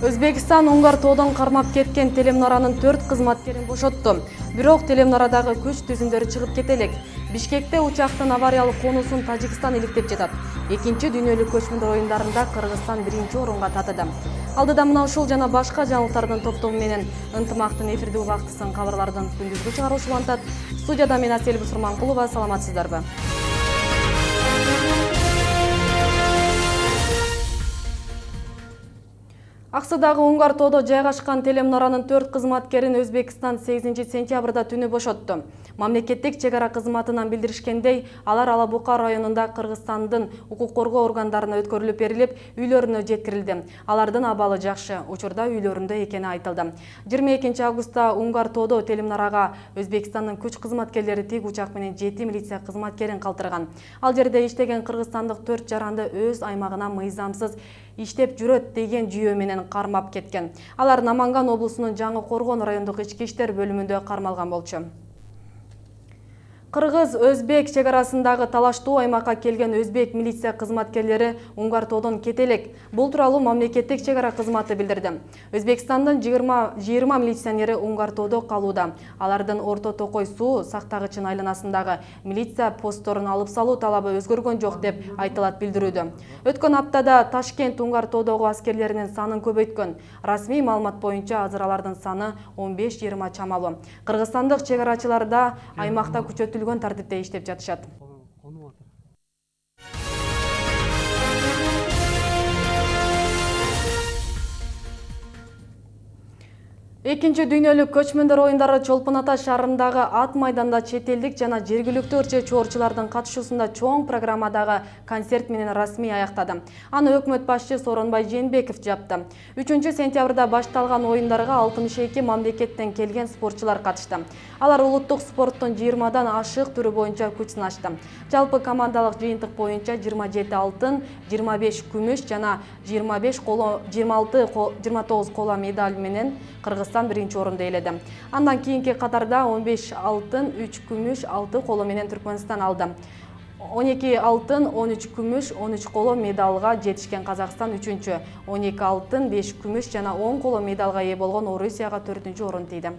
Өзбекстан Уңгар тоодон кармап кеткен Телемнаранын 4 кызматкерин бошотту. Бирок Телемнарадагы күч түзүмдөрү чыгып кете элек. Бишкекте учактын авариялык конусун Тажикстан иликтеп жатат. Экинчи дүйнөлүк көчмөндөр оюндарында Кыргызстан 1-орунга татыды. Алдыда мына ушул жана башка жаңылыктардын топтому менен ынтымактын эфирде убактысын кабарлардын күндүзгү чыгаруучу улантат. Студияда мен Асель Бусурманкулова, саламатсыздарбы? Аксыдагы Уңгар тоодо жайгашкан Телемнаранын 4 кызматкерин Өзбекстан 8 сентябрда түнү бошотту. Мамлекеттик чек ара кызматынан билдиришкендей, алар Алабука районунда Кыргызстандын укук коргоо органдарына өткөрүлүп берилип, үйлөрүнө жеткирилди. Алардын абалы жакшы, учурда үйлөрүндө экени айтылды. 22 августта Уңгар тоодо Телемнарага Өзбекстандын күч кызматкерлери тик учак менен 7 милиция кызматкерин калтырган. Ал жерде иштеген кыргызстандык 4 жаранды өз аймагына мыйзамсыз иштеп жүрөт деген жүйө менен кармап кеткен. Алар Наманган облусунун Жаңы Коргон райондук ички иштер бөлүмүндө кармалган болчу. Кыргыз-Өзбек чек арасындагы талаштуу аймакка келген өзбек милиция кызматкерлери Уңгар тоодон кете элек. Бул тууралуу мамлекеттик чек ара кызматы билдирди. Өзбекстандын 20 милиционери Уңгар тоодо калууда. Алардын Орто Токой суу сактагычын айланасындагы милиция постторун алып салуу талабы өзгөргөн жок деп айтылат билдирүүдө. Өткөн аптада Ташкент Уңгар тоодогу аскерлеринин санын көбөйткөн. Расмий маалымат боюнча азыр алардын саны 15-20 чамалуу. Кыргызстандык чек арачылар да аймакта күчөтүлгөн тартипте иштеп жатышат. Экинчи дүйнөлүк көчмөндөр оюндары Чолпон Ата шаарындагы ат майданда чет элдик жана жергиликтүү ырчы чоорчулардын катышуусунда чоң программадагы концерт менен расмий аяктады. Аны өкмөт башчы Сооронбай Жээнбеков жапты. 3 сентябрда башталган оюндарга 62 мамлекеттен келген спортчулар катышты. Алар улуттук спорттун 20дан ашык түрү боюнча күч сынашты. Жалпы командалык жыйынтык боюнча 27 алтын, 25 күмүш жана 29 коло медаль менен Кыргызстан 1-орунду ээледи. Андан кийинки катарда 15 алтын, 3 күмүш, 6 коло менен Түркмөнстан алды. 12 алтын, 13 күмүш, 13 коло медалга жетишкен Казакстан 3-чү, 12 алтын, 5 күмүш жана 10 коло медалга ээ болгон Орусияга 4-орун тийди.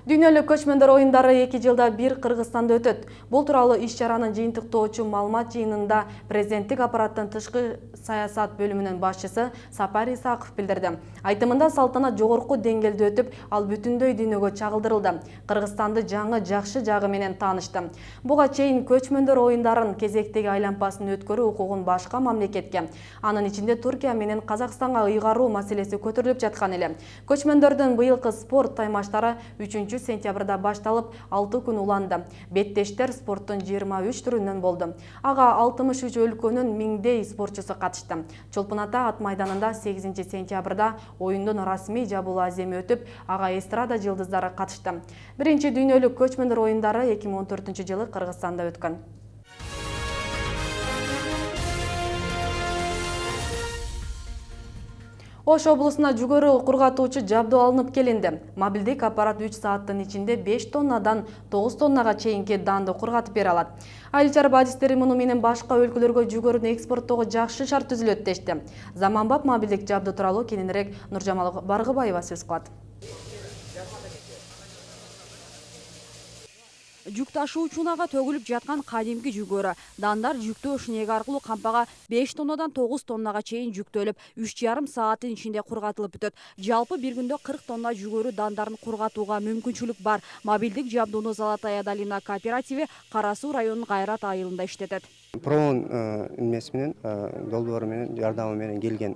Дүйнөлүк көчмөндөр оюндары 2 жылда бир Кыргызстанда өтөт. Бул тууралуу иш-чаранын жыйынтыктоочу маалымат жыйынында президенттик аппараттын тышкы саясат бөлүмүнүн башчысы Сапар Исаков билдирди. Айтымында салтанат жогорку деңгээлде өтүп, ал бүтүндөй дүйнөгө чагылдырылды. Кыргызстанды жаңы жакшы жагы менен таанышты. Буга чейин көчмөндөр оюндарын кезектеги айлампасын өткөрүү укугун башка мамлекетке, анын ичинде Туркия менен Казакстанга ыйгаруу маселеси көтөрүлүп жаткан эле. Көчмөндөрдүн быйылкы спорт таймаштары 3 сентябрда башталып 6 күн уланды. Беттештер спорттун 23 түрүнөн болду. Ага 63 өлкөнүн миңдей спортчусу катышты. Чолпон Ата ат майданында 8 сентябрда оюндун расмий жабылуу аземи өтүп, ага эстрада жылдыздары катышты. Биринчи дүйнөлүк көчмөндөр оюндары 2014-жылы Кыргызстанда өткөн. Ош облусуна жүгөрү кургатуучу жабдуу алынып келинди. Мобилдик аппарат 3 сааттын ичинде 5 тоннадан 9 тоннага чейинки данды кургатып бере алат. Айыл чарба адистери муну менен башка өлкөлөргө жүгөрүнү экспорттоого жакшы шарт түзүлөт дешти. Заманбап мобилдик жабдуу тууралуу кененирээк Нуржамал Баргыбаева сөз кылат. Жүк ташуучунага төгүлүп жаткан кадимки жүгөрү. Дандар жүктөө шнег аркылуу кампага 5 тоннадан 9 тоннага чейин жүктөлүп, 3,5 сааттын ичинде кургатылып бүтөт. Жалпы бир күндө 40 тонна жүгөрү дандарын кургатууга мүмкүнчүлүк бар. Мобилдик жабдууну Золотая долина кооперативи Кара Суу районунун Кайрат айылында иштетет. Проон эмеси менен, долбоору менен, жардамы менен келген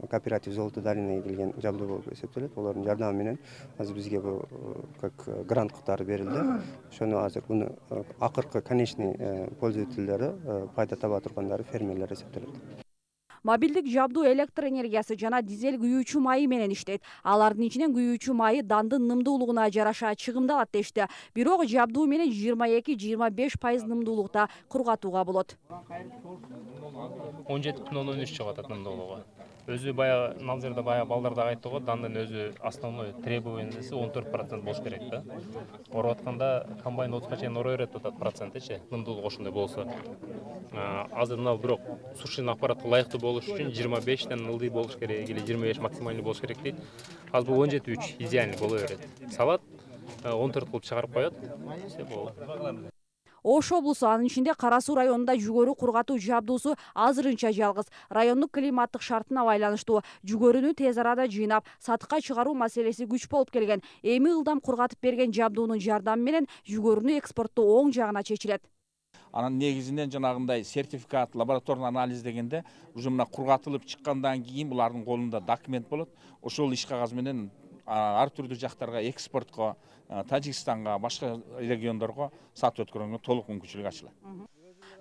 кооператив Золотая долинага келген жабдуу болуп эсептелет. Олордун жардамы менен азыр бизге бул как грант катары берилди. Ошону азыр буну акыркы конечный пользовательдери, пайда таба тургандары фермерлер эсептелет. Мобилдик жабдуу электр энергиясы жана дизель күйүүчү майы менен иштейт. Алардын ичинен күйүүчү майы дандын нымдуулугуна жараша чыгымдалат дешти. Бирок жабдуу менен 22-25% нымдуулукта кургатууга болот. 17,13 чыгып атат нымдуулугу. Өзү баягы Налзерде баягы балдар да айтты го, дандын өзү основной требованиясы 14% болуш керек да. Ороп атканда комбайн 30га чейин ора берет атат процентичи, ындуулук ошондой болсо. Азыр мына бирок сушинин аппараты ылайыктуу болуш үчүн 25ден ылдый болуш керек или 25 максимальный болуш керек дейт. Азыр бул 17,3 идеальный боло берет. Салат 14 кылып чыгарып коет. Все болот. Ош облусу, анын ичинде Кара Суу районунда жүгөрү кургатуу жабдуусу азырынча жалгыз. Райондук климаттык шартына байланыштуу жүгөрүнү тез арада жыйнап, сатыкка чыгаруу маселеси күч болуп келген. Эми ылдам кургатып берген жабдуунун жардамы менен жүгөрүнү экспорттоо оң жагына чечилет. Анын негизинен жанагындай сертификат, лабораторный анализ дегенде уже мына кургатылып чыккандан кийин булардын колунда документ болот. Ошол иш кагаз менен ар түрдүү жактарга, экспортко, Тажикстанга, башка региондорго сатып өткөргөнгө толук мүмкүнчүлүк ачылат.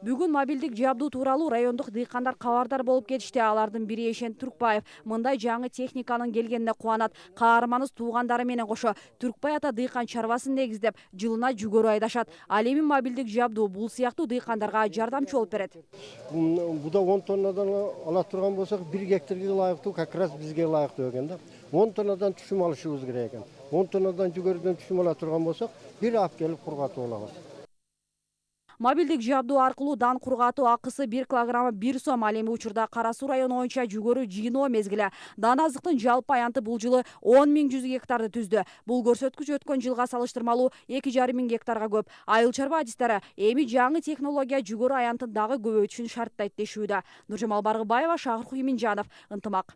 Бүгүн мобилдик жабдуу тууралуу райондук дыйкандар кабардар болуп кетишти. Алардын бири Эшен Түркбаев мындай жаңы техниканын келгенине кубанат. Каарманыбыз туугандары менен кошо Түркбай ата дыйкан чарбасын негиздеп жылына жүгөрү айдашат. Ал эми мобилдик жабдуу бул сыяктуу дыйкандарга жардамчы болуп берет. Буда 10 тоннадан ала турган болсок, 1 гектарга ылайыктуу, как раз бизге ылайыктуу экен да. 10 тоннадан түшүм алышыбыз керек экен. 10 тоннадан жүгөрүдөн түшүм ала турган болсок, бир алып келип кургатып алабыз. Мобилдик жабдуу аркылуу дан кургатуу акысы 1 килограммы 1 сом. Ал эми учурда Кара Суу району боюнча жүгөрү жыйноо мезгили. Дан азыктын жалпы аянты бул жылы 10.100 гектарды түздү. Бул көрсөткүч өткөн жылга салыштырмалуу 2.5 гектарга көп. Айыл чарба адистери эми жаңы технология жүгөрү аянтын дагы көбөйтүшүн шарттайт дешүүдө. Нуржамал Баргыбаева, Шагыр Хуйминжанов, Ынтымак.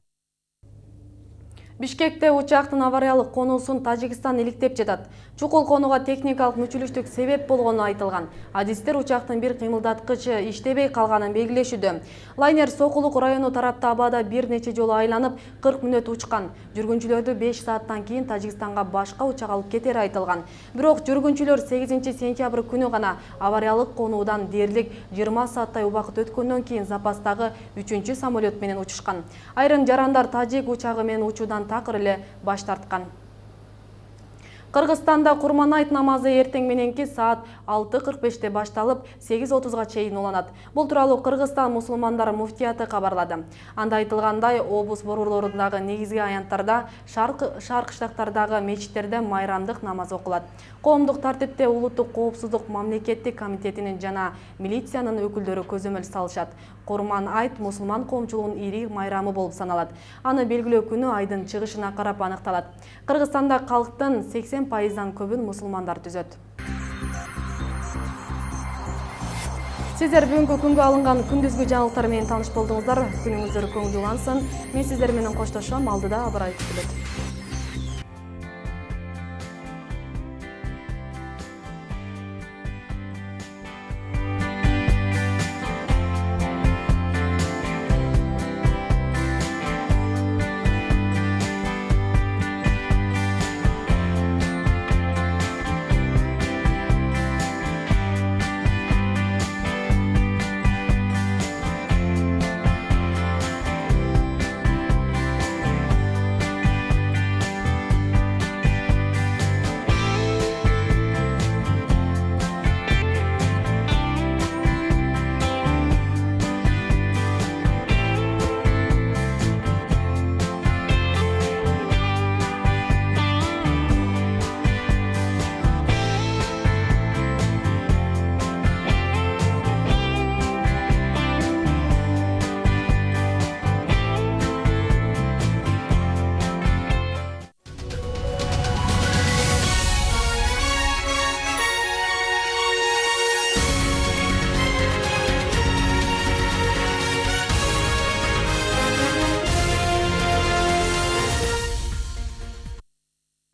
Бишкекте учактын авариялык конуусун Тажикстан иликтеп жатат. Чукул конууга техникалык мүчүлүштүк себеп болгону айтылган. Адистер учактын бир кыймылдаткычы иштебей калганын белгилешүүдө. Лайнер Сокулук району тарапта абада бир нече жолу айланып 40 мүнөт учкан. Жүргүнчүлөрдү 5 сааттан кийин Тажикстанга башка учак алып кетери айтылган. Бирок жүргүнчүлөр 8 сентябрь күнү гана авариялык конуудан дээрлик 20 сааттай убакыт өткөндөн кийин запастагы 3-чү самолет менен учушкан. Айрым жарандар тажик учагы менен учуудан такыр эле баш тарткан. Кыргызстанда Курман айт намазы эртең мененки саат 6:45 башталып 8:30га чейин уланат. Бул тууралуу Кыргызстан мусулмандары муфтияты кабарлады. Анда айтылгандай, облус борурлорундагы негизги аянттарда, шаар кыштактардагы мечиттерде майрамдык намаз окулат. Коомдук тартипте улуттук коопсуздук мамлекеттик комитетинин жана милициянын өкүлдөрү көзөмөл салышат. Курман айт мусулман коомчулугунун ири майрамы болуп саналат. Аны белгилөө күнү айдын чыгышына карап аныкталат. Кыргызстанда калктын 80%дан көбүн мусулмандар түзөт. Сиздер бүгүнкү күнгө алынган күндүзгү жаңылыктар менен тааныш болдуңуздар. Күнүңүздөр көңүлдүү улансын. Мен сиздер менен коштошом. Алдыда абар айтып келет.